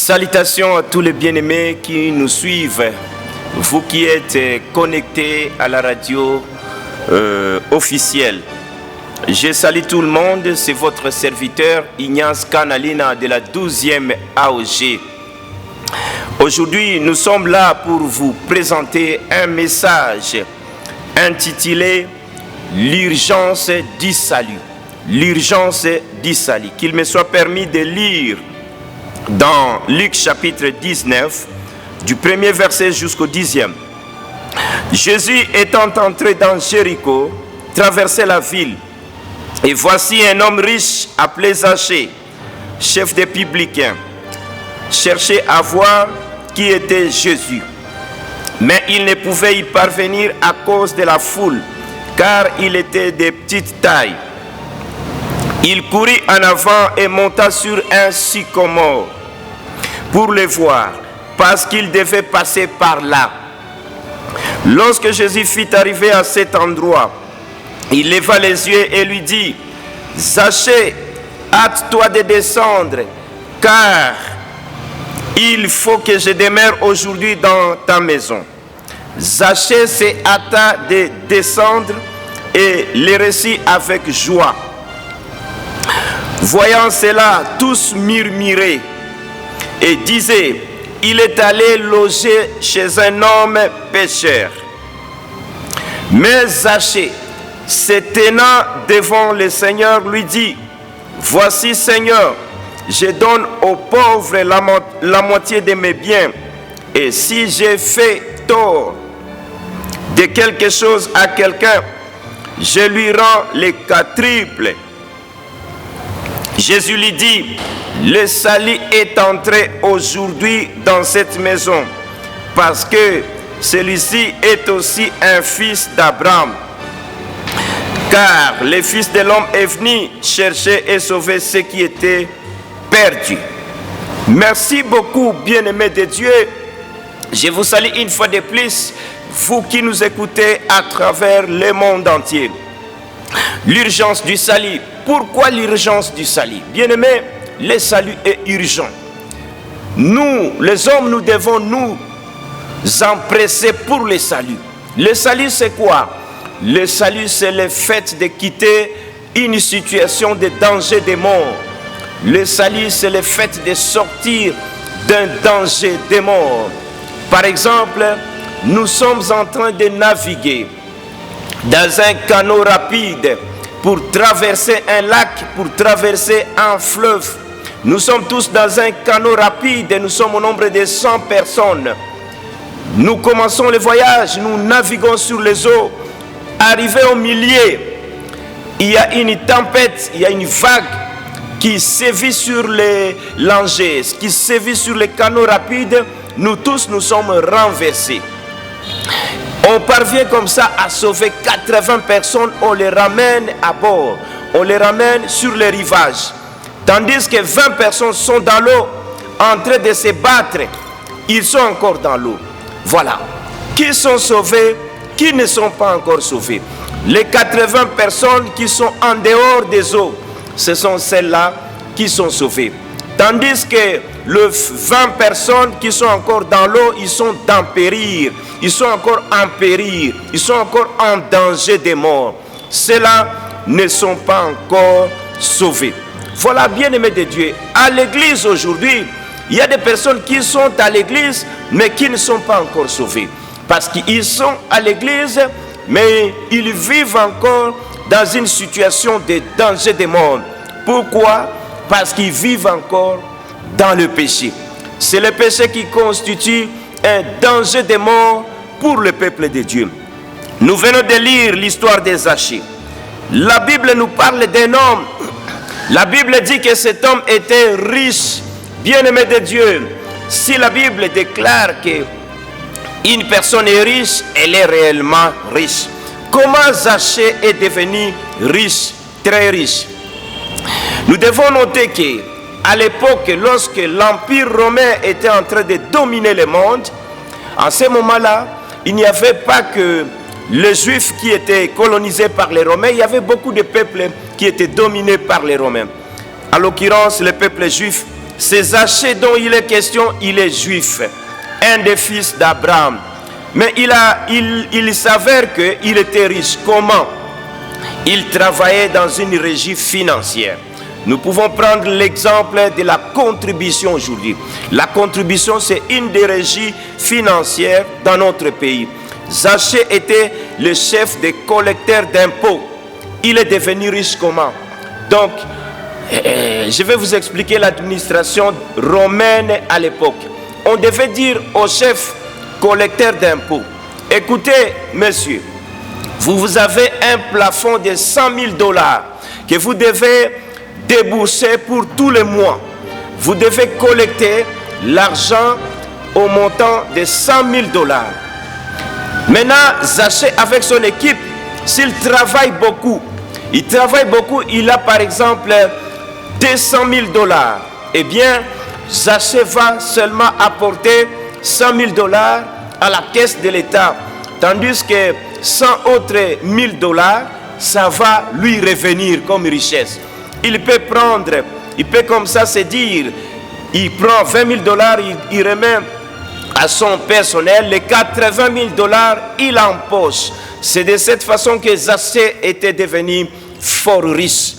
Salutations à tous les bien-aimés qui nous suivent, vous qui êtes connectés à la radio officielle. Je salue tout le monde, c'est votre serviteur Ignace Kanalina de la 12e AOG. Aujourd'hui, nous sommes là pour vous présenter un message intitulé « L'urgence du salut ». L'urgence du salut. Qu'il me soit permis de lire dans Luc chapitre 19, du premier verset jusqu'au 10e. Jésus étant entré dans Jéricho, traversait la ville. Et voici un homme riche appelé Zachée, chef des publicains, cherchait à voir qui était Jésus. Mais il ne pouvait y parvenir à cause de la foule, car il était de petite taille. Il courut en avant et monta sur un sycomore pour le voir, parce qu'il devait passer par là. Lorsque Jésus fut arrivé à cet endroit, il leva les yeux et lui dit: « Zachée, hâte-toi de descendre, car il faut que je demeure aujourd'hui dans ta maison. » Zachée se hâta de descendre et le reçut avec joie. Voyant cela, tous murmuraient et disaient: « Il est allé loger chez un homme pécheur. » Mais Zachée, se tenant devant le Seigneur, lui dit: « Voici, Seigneur, je donne aux pauvres la moitié de mes biens, et si j'ai fait tort de quelque chose à quelqu'un, je lui rends les quadruples. » Jésus lui dit: « Le salut est entré aujourd'hui dans cette maison, parce que celui-ci est aussi un fils d'Abraham. Car le Fils de l'homme est venu chercher et sauver ceux qui étaient perdus. » Merci beaucoup, bien-aimés de Dieu. Je vous salue une fois de plus, vous qui nous écoutez à travers le monde entier. L'urgence du salut. Pourquoi l'urgence du salut? Bien-aimés, le salut est urgent. Nous, les hommes, nous devons nous empresser pour le salut. Le salut, c'est quoi? Le salut, c'est le fait de quitter une situation de danger de mort. Le salut, c'est le fait de sortir d'un danger de mort. Par exemple, nous sommes en train de naviguer dans un canot rapide pour traverser un lac, pour traverser un fleuve. Nous sommes tous dans un canot rapide et nous sommes au nombre de 100 personnes. Nous commençons le voyage, nous naviguons sur les eaux. Arrivé au milieu, il y a une tempête, il y a une vague qui sévit sur les langers, qui sévit sur les canaux rapides. Nous tous, nous sommes renversés. On parvient comme ça à sauver 80 personnes, on les ramène à bord, on les ramène sur les rivages. Tandis que 20 personnes sont dans l'eau, en train de se battre, ils sont encore dans l'eau. Voilà. Qui sont sauvés, qui ne sont pas encore sauvés. Les 80 personnes qui sont en dehors des eaux, ce sont celles-là qui sont sauvées. Tandis que les 20 personnes qui sont encore dans l'eau, ils sont en périr. Ils sont encore en périr. Ils sont encore en danger de mort. Ceux-là ne sont pas encore sauvés. Voilà, bien-aimés de Dieu. À l'église aujourd'hui, il y a des personnes qui sont à l'église, mais qui ne sont pas encore sauvées. Parce qu'ils sont à l'église, mais ils vivent encore dans une situation de danger de mort. Pourquoi? Parce qu'ils vivent encore dans le péché. C'est le péché qui constitue un danger de mort pour le peuple de Dieu. Nous venons de lire l'histoire de Zachée. La Bible nous parle d'un homme. La Bible dit que cet homme était riche, bien-aimé de Dieu. Si la Bible déclare que une personne est riche, elle est réellement riche. Comment Zachée est devenu riche, très riche? Nous devons noter que à l'époque, lorsque l'Empire romain était en train de dominer le monde, en ce moment-là, il n'y avait pas que les Juifs qui étaient colonisés par les Romains, il y avait beaucoup de peuples qui étaient dominés par les Romains. En l'occurrence, le peuple juif C'est Zachée dont il est question, il est juif, un des fils d'Abraham. Mais il s'avère qu'il était riche. Comment? Il travaillait dans une régie financière. Nous pouvons prendre l'exemple de la contribution aujourd'hui. La contribution, c'est une des régies financières dans notre pays. Zachée était le chef des collecteurs d'impôts. Il est devenu riche comment? Donc, je vais vous expliquer l'administration romaine à l'époque. On devait dire au chef collecteur d'impôts, écoutez, monsieur, vous avez un plafond de 100 000 $ que vous devez débourser pour tous les mois. Vous devez collecter l'argent au montant de 100 000 $. Maintenant, Zachée avec son équipe, s'il travaille beaucoup, il a par exemple 200 000 $. Eh bien, Zachée va seulement apporter 100 000 $ à la caisse de l'État, tandis que 100 autres 1000 $, ça va lui revenir comme richesse. Il peut comme ça se dire, il prend 20 000 $, il remet à son personnel, les 80 000 $, il empoche. C'est de cette façon que Zachée était devenu fort riche.